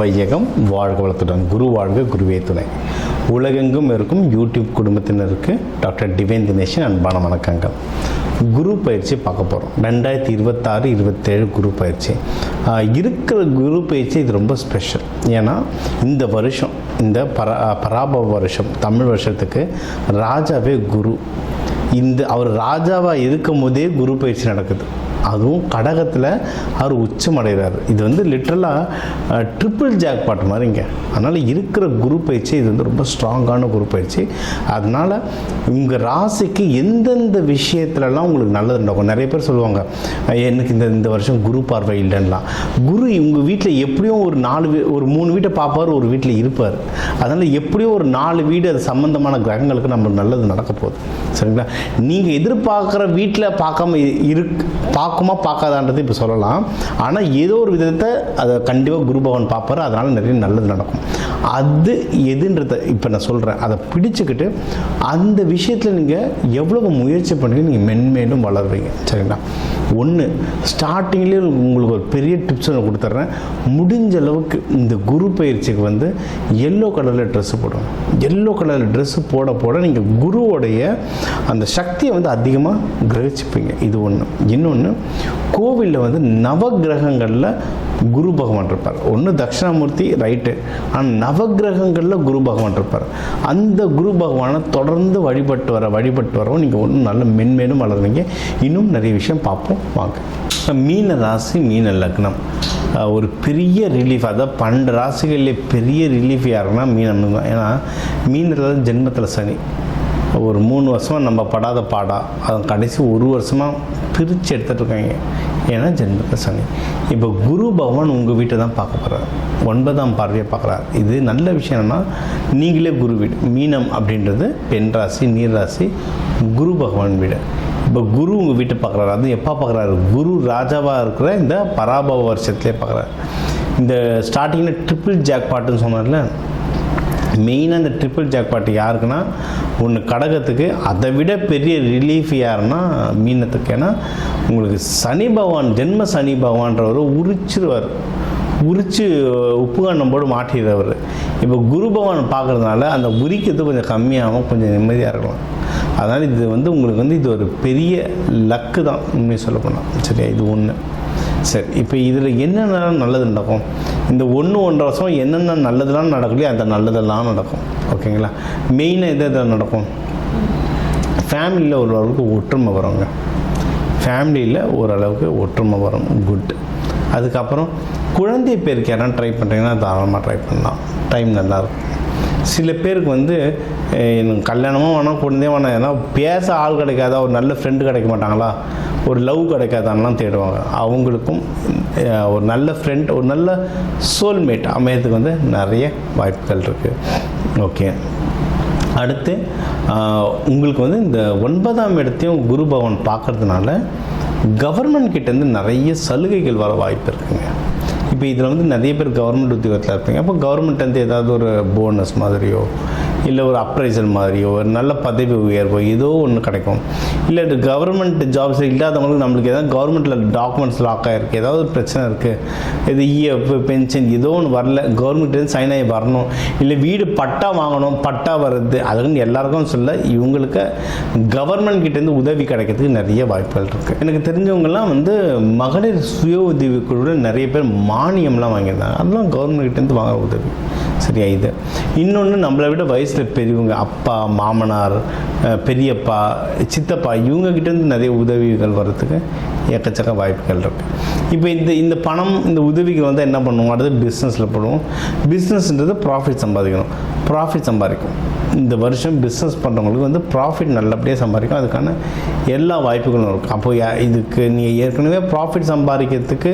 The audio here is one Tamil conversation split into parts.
வையகம் வாழ்க வளத்துடன் குரு வாழ்க குருவே துணை. உலகெங்கும் இருக்கும் யூடியூப் குடும்பத்தினருக்கு டாக்டர் டிவைன் தினேஷன் அன்பான வணக்கங்கள். குரு பயிற்சி பார்க்க போகிறோம். 2026-27 குரு பயிற்சி இருக்கிற குரு பயிற்சி இது ரொம்ப ஸ்பெஷல். ஏன்னா இந்த வருஷம் இந்த பராபவ வருஷம் தமிழ் வருஷத்துக்கு ராஜாவே குரு. அவர் ராஜாவாக இருக்கும் போதே குரு பயிற்சி நடக்குது. அதுவும் கடகத்தில் அவர் உச்சமடைகிறார். இது லிட்ரலாக ட்ரிபிள் ஜாக்பாட் மாதிரிங்க. அதனால் இருக்கிற குரு பயிற்சி இது ரொம்ப ஸ்ட்ராங்கான குரு பயிற்சி. அதனால் உங்கள் ராசிக்கு எந்தெந்த விஷயத்துலலாம் உங்களுக்கு நல்லது நடக்கும். நிறைய பேர் சொல்லுவாங்க எனக்கு இந்த வருஷம் குரு பார்வை இல்லைன்னா. குரு உங்கள் வீட்டில் எப்படியும் ஒரு 3 வீட்டை பார்ப்பார், ஒரு வீட்டில் இருப்பார். அதனால் எப்படியும் ஒரு 4 வீடு அது சம்மந்தமான கிரகங்களுக்கு நம்மளுக்கு நல்லது நடக்க போகுது. சரிங்களா? நீங்கள் எதிர்பார்க்குற வீட்டில் பார்க்குமா பார்க்காதான்றது இப்போ சொல்லலாம். ஆனால் ஏதோ ஒரு விதத்தை அதை கண்டிப்பாக குரு பகவான் பார்ப்பார். அதனால் நிறைய நல்லது நடக்கும். அது எதுன்றதை இப்போ நான் சொல்கிறேன். அதை பிடிச்சிக்கிட்டு அந்த விஷயத்தில் நீங்கள் எவ்வளோ முயற்சி பண்ணி நீங்கள் மென்மேலும் வளருவீங்க. சரிங்களா? ஒன்று ஸ்டார்டிங்லேயே உங்களுக்கு ஒரு பெரிய டிப்ஸ் நான் கொடுத்துட்றேன். முடிஞ்ச அளவுக்கு இந்த குரு பயிற்சிக்கு எல்லோ கலரில் ட்ரெஸ்ஸு போடுவோம். எல்லோ கலரில் ட்ரெஸ்ஸு போட நீங்கள் குருவோடைய அந்த சக்தியை அதிகமாக கிரகிச்சுப்பீங்க. இது ஒன்று. இன்னொன்று, கோவிலில் நவகிரகங்களில் குரு பகவான் இருப்பார். ஒன்று தட்சிணாமூர்த்தி ரைட்டு, ஆனால் நவகிரகங்களில் குரு பகவான் இருப்பார். அந்த குரு பகவானை தொடர்ந்து வழிபட்டு வரோம். நீங்கள் ஒன்றும் நல்ல மென்மேலும் வளருவீங்க. இன்னும் நிறைய விஷயம் பார்ப்போம் வாங்க. மீன ராசி, மீன லக்னம் ஒரு பெரிய ரிலீஃப். அதாவது 12 ராசிகளிலே பெரிய ரிலீஃப் யாருன்னா மீனம் தான். ஏன்னா மீனத்தில் ஜென்மத்தில் சனி ஒரு 3 வருஷமாக நம்ம படாத பாடா அதன் கடைசி 1 வருஷமாக பிரித்து எடுத்துகிட்டு இருக்காங்க. ஏன்னா ஜென்மத்தில் சனி. இப்போ குரு பகவான் உங்கள் வீட்டை தான் பார்க்க போகிறார். 9ஆம் பார்வையை பார்க்குறார். இது நல்ல விஷயம். என்னன்னா நீங்களே குரு வீடு. மீனம் அப்படின்றது பெண் ராசி, நீர் ராசி, குரு பகவான் வீடு. இப்போ குரு உங்கள் வீட்டை பார்க்குறாரு. அது எப்போ பார்க்குறாரு? குரு ராஜாவாக இருக்கிற இந்த பராபவ வருஷத்துலேயே பார்க்குறாரு. இந்த ஸ்டார்டிங்கில் ட்ரிபிள் ஜாக்பாட்டுன்னு சொன்னார்ல, மெயினாக இந்த ட்ரிபிள் ஜாக்பாட் யாருக்குன்னா ஒன்று கடகத்துக்கு, அதை விட பெரிய ரிலீஃப் யாருன்னா மீனத்துக்கு. ஏன்னா உங்களுக்கு சனி பகவான், ஜென்ம சனி பகவான்றவர் உரிச்சு உப்பு கண்ணம் போட்டு மாட்டிடுறவர். இப்போ குரு பகவான் பார்க்குறதுனால அந்த உரிக்கிறது கொஞ்சம் கம்மியாகவும் கொஞ்சம் நிம்மதியாக இருக்கலாம். அதனால் இது உங்களுக்கு இது ஒரு பெரிய லக்கு தான் உண்மையை சொல்ல போனால். சரியா? இது ஒன்று. சரி, இப்போ இதில் என்னென்ன நல்லது நடக்கும்? இந்த 1-1.5 வருஷம் என்னென்ன நல்லதெல்லாம் நடக்கலையோ அந்த நல்லதெல்லாம் நடக்கும். ஓகேங்களா? மெயினாக எது நடக்கும்? ஃபேமிலியில் ஓரளவுக்கு ஒற்றுமை வருங்க. ஃபேமிலியில் ஓரளவுக்கு ஒற்றுமை வரும். குட். அதுக்கப்புறம் குழந்தை பேருக்கு யாரும் ட்ரை பண்ணுறீங்கன்னா தாராளமாக ட்ரை பண்ணலாம். டைம் நல்லாயிருக்கும். சில பேருக்கு எனக்கு கல்யாணமும் வேணாம், குழந்தையும் வேணாம், ஏன்னா பேச ஆள் கிடைக்காதா, ஒரு நல்ல ஃப்ரெண்டு கிடைக்க மாட்டாங்களா, ஒரு லவ் கிடைக்காதான்லாம் தேடுவாங்க. அவங்களுக்கும் ஒரு நல்ல ஃப்ரெண்ட், ஒரு நல்ல சோல்மேட் அமையறதுக்கு நிறைய வாய்ப்புகள் இருக்குது. ஓகே. அடுத்து உங்களுக்கு இந்த 9ஆம் இடத்தையும் குரு பகவான் பார்க்கறதுனால கவர்மெண்ட் கிட்டேருந்து நிறைய சலுகைகள் வர வாய்ப்பு இருக்குங்க. இப்போ இதில் நிறைய பேர் கவர்மெண்ட் உத்தியோகத்தில் இருப்பீங்க. அப்போ கவர்மெண்ட் ஏதாவது ஒரு போனஸ் மாதிரியோ, இல்லை ஒரு அப்ரைசல் மாதிரியோ, ஒரு நல்ல பதவி உயர்வோ ஏதோ ஒன்று கிடைக்கும். இல்லை கவர்மெண்ட் ஜாப்ஸ் இல்லாதவங்களுக்கு நம்மளுக்கு ஏதாவது கவர்மெண்ட்டில் டாக்குமெண்ட்ஸ் லாக் ஆகிருக்கு, ஏதாவது ஒரு பிரச்சனை இருக்குது, இது இஎஃப் பென்ஷன் ஏதோ ஒன்று வரல, கவர்மெண்ட்லேருந்து சைன் ஆகி வரணும், இல்லை வீடு பட்டா வாங்கணும், பட்டா வருது, அதுன்னு எல்லாருக்கும் சொல்ல இவங்களுக்கு கவர்மெண்ட் கிட்டேருந்து உதவி கிடைக்கிறதுக்கு நிறைய வாய்ப்புகள் இருக்குது. எனக்கு தெரிஞ்சவங்கலாம் மகளிர் சுய உதவி குழுவில் நிறைய பேர் மானியம்லாம் வாங்கியிருந்தாங்க. அதெல்லாம் கவர்மெண்ட் கிட்டேருந்து வாங்குற உதவி. சரியா? இது இன்னொன்று, நம்மளை விட வயசில் பெரியவங்க, அப்பா, மாமனார், பெரியப்பா, சித்தப்பா, இவங்ககிட்டேருந்து நிறைய உதவிகள் வர்றதுக்கு எக்கச்சக்க வாய்ப்புகள் இருக்குது. இப்போ இந்த பணம், இந்த உதவிகள் என்ன பண்ணுவோம்? அடுத்து பிஸ்னஸில் போடுவோம். பிஸ்னஸ்ன்றது ப்ராஃபிட் சம்பாதிக்கும். இந்த வருஷம் பிஸ்னஸ் பண்ணுறவங்களுக்கு ப்ராஃபிட் நல்லபடியாக சம்பாதிக்கும். அதுக்கான எல்லா வாய்ப்புகளும் இருக்கும். அப்போது இதுக்கு நீங்கள் ஏற்கனவே ப்ராஃபிட் சம்பாதிக்கிறதுக்கு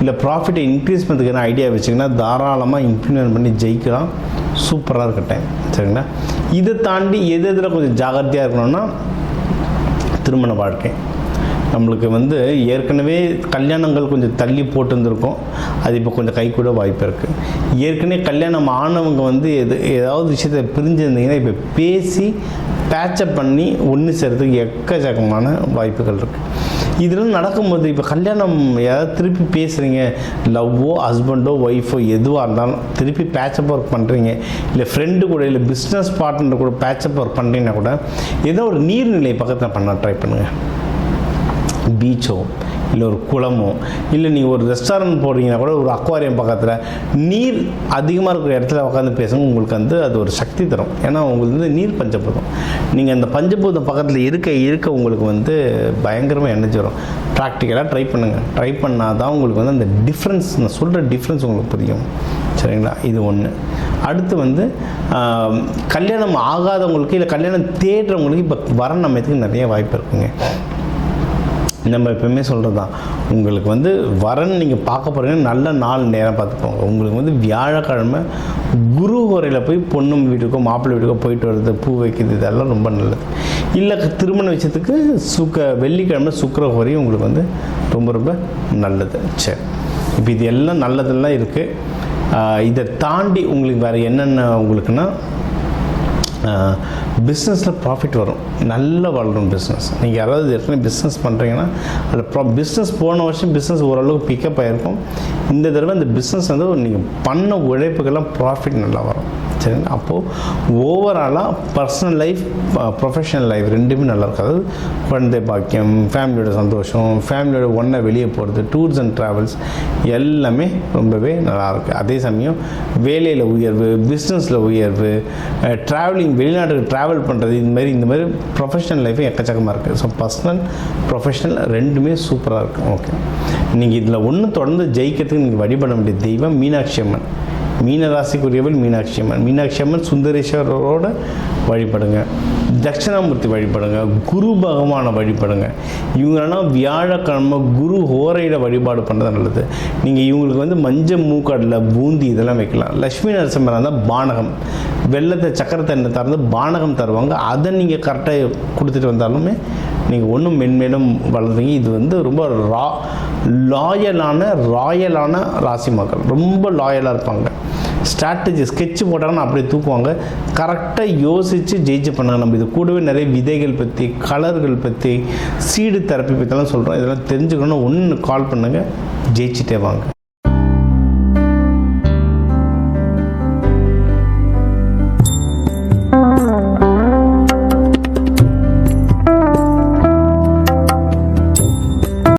இல்லை ப்ராஃபிட்டை இன்க்ரீஸ் பண்ணுறதுக்கான ஐடியா வச்சிங்கன்னா தாராளமாக இம்ப்ளிமெண்ட் பண்ணி ஜெயிக்கலாம். சூப்பராக இருக்க டைம். சரிங்களா? இதை தாண்டி எதில் கொஞ்சம் ஜாகிரதையாக இருக்கணும்னா திருமண வாழ்க்கை. நம்மளுக்கு ஏற்கனவே கல்யாணங்கள் கொஞ்சம் தள்ளி போட்டுருந்துருக்கோம். அது இப்போ கொஞ்சம் கை கூட வாய்ப்பு இருக்குது. ஏற்கனவே கல்யாணம் ஆனவங்க ஏதாவது விஷயத்தை பிரிஞ்சிருந்தீங்கன்னா இப்போ பேசி பேட்சப் பண்ணி ஒன்று சேர்றதுக்கு எக்கச்சக்கமான வாய்ப்புகள் இருக்குது. இதெல்லாம் நடக்கும்போது இப்போ கல்யாணம் ஏதாவது திருப்பி பேசுகிறீங்க, லவ்வோ ஹஸ்பண்டோ ஒய்ஃபோ எதுவாக இருந்தாலும் திருப்பி பேச்சப் ஒர்க் பண்ணுறீங்க, இல்லை ஃப்ரெண்டு கூட இல்லை பிஸ்னஸ் பார்ட்னர் கூட பேச்சப் ஒர்க் பண்ணுறீங்கன்னா கூட ஏதோ ஒரு நீர்நிலை பக்கத்தில் பண்ண ட்ரை பண்ணுங்கள். பீச்சோ இல்லை ஒரு குளமோ, இல்லை நீங்கள் ஒரு ரெஸ்டாரண்ட் போடுறீங்கன்னா கூட ஒரு அக்வாரியம் பக்கத்தில் நீர் அதிகமாக இருக்கிற இடத்துல உட்காந்து பேசுங்க. உங்களுக்கு அது ஒரு சக்தி தரும். ஏன்னா உங்களுக்கு நீர் பஞ்சபூதம். நீங்கள் அந்த பஞ்சபூதம் பக்கத்தில் இருக்க உங்களுக்கு பயங்கரமாக எனர்ஜி வரும். ப்ராக்டிக்கலாக ட்ரை பண்ணுங்கள். ட்ரை பண்ணால் தான் உங்களுக்கு அந்த டிஃப்ரென்ஸ், நான் சொல்கிற டிஃப்ரென்ஸ் உங்களுக்கு புரியும். சரிங்களா? இது ஒன்று. அடுத்து கல்யாணம் ஆகாதவங்களுக்கு இல்லை கல்யாணம் தேடுறவங்களுக்கு இப்போ வர நம்மத்துக்கு நிறைய வாய்ப்பு இருக்குங்க. நம்ம எப்பவுமே சொல்கிறது தான், உங்களுக்கு வரன்னு நீங்கள் பார்க்க போகிறீங்கன்னா நல்ல நாள் நேரம் பார்த்துக்கோங்க. உங்களுக்கு வியாழக்கிழமை குரு ஹோரையில் போய் பொண்ணு வீட்டுக்கோ மாப்பிள்ளை வீட்டுக்கோ போயிட்டு வருது, பூ வைக்கிறது, இதெல்லாம் ரொம்ப நல்லது. இல்லை திருமண விஷயத்துக்கு வெள்ளிக்கிழமை சுக்கிர ஹோரை உங்களுக்கு ரொம்ப ரொம்ப நல்லது. சரி, இப்போ இது எல்லாம் நல்லதெல்லாம் இருக்குது. இதை தாண்டி உங்களுக்கு வேறு என்னென்ன உங்களுக்குன்னா பிஸ்னஸில் ப்ராஃபிட் வரும், நல்லா வளரும் பிஸ்னஸ். நீங்கள் யாராவது ஏற்கனவே பிஸ்னஸ் பண்ணுறீங்கன்னா அதில் பிஸ்னஸ் போன வருஷம் பிஸ்னஸ் ஓரளவுக்கு பிக்கப் ஆகிருக்கும். இந்த தடவை இந்த பிஸ்னஸ் நீங்கள் பண்ண உழைப்புக்கெல்லாம் ப்ராஃபிட் நல்லா வரும். சரிங்களா? அப்போது ஓவராலாக பர்சனல் லைஃப் ப்ரொஃபஷனல் லைஃப் ரெண்டுமே நல்லாயிருக்கும். அதாவது குழந்தை பாக்கியம், ஃபேமிலியோட சந்தோஷம், ஃபேமிலியோட ஒன்றா வெளியே போகிறது, டூர்ஸ் அண்ட் ட்ராவல்ஸ் எல்லாமே ரொம்பவே நல்லாயிருக்கு. அதே சமயம் வேலையில் உயர்வு, பிஸ்னஸில் உயர்வு, ட்ராவலிங், வெளிநாட்டுக்கு ட்ராவல் பண்ணுறது, இந்த மாதிரி ப்ரொஃபஷனல் லைஃபும் எக்கச்சக்கமாக இருக்குது. ஸோ பர்சனல் ப்ரொஃபஷனல் ரெண்டுமே சூப்பராக இருக்குது. ஓகே, நீங்கள் இதில் ஒன்று தொடர்ந்து ஜெயிக்கிறதுக்கு நீங்கள் வழிபட வேண்டிய தெய்வம் மீனாட்சி அம்மன். மீனராசிக்குரியவள் மீனாட்சி அம்மன். மீனாட்சி அம்மன் சுந்தரேஸ்வரரோட வழிபடுங்க, தட்சிணாமூர்த்தி வழிபடுங்க, குரு பகவானை வழிபடுங்க. இவங்களெல்லாம் வியாழக்கிழமை குரு ஹோரையில் வழிபாடு பண்ணுறது நல்லது. நீங்கள் இவங்களுக்கு மஞ்சள் மூக்கடலை, பூந்தி இதெல்லாம் வைக்கலாம். லட்சுமி நரசிம்மர் இருந்தால் பானகம், வெள்ளத்தை சக்கரத்தை எண்ணெய் திறந்து பானகம் தருவாங்க. அதை நீங்கள் கரெக்டாக கொடுத்துட்டு வந்தாலுமே நீங்கள் ஒன்றும் மென்மேலும் வளர்ந்தீங்க. இது ரொம்ப ராயலான ராசி மக்கள், ரொம்ப லாயலாக இருப்பாங்க. ஸ்ட்ராட்டஜி ஸ்கெட்ச் போட்டாங்கன்னா அப்படியே தூக்குவாங்க. கரெக்டாக யோசித்து ஜெயிச்சு பண்ணாங்க. நம்ம இது கூடவே நிறைய விதைகள் பற்றி, கலர்கள் பற்றி, சீடு தெரப்பி பற்றிலாம் சொல்கிறோம். இதெல்லாம் தெரிஞ்சுக்கணுன்னா ஒன்று கால் பண்ணுங்கள், ஜெயிச்சுட்டே வாங்க.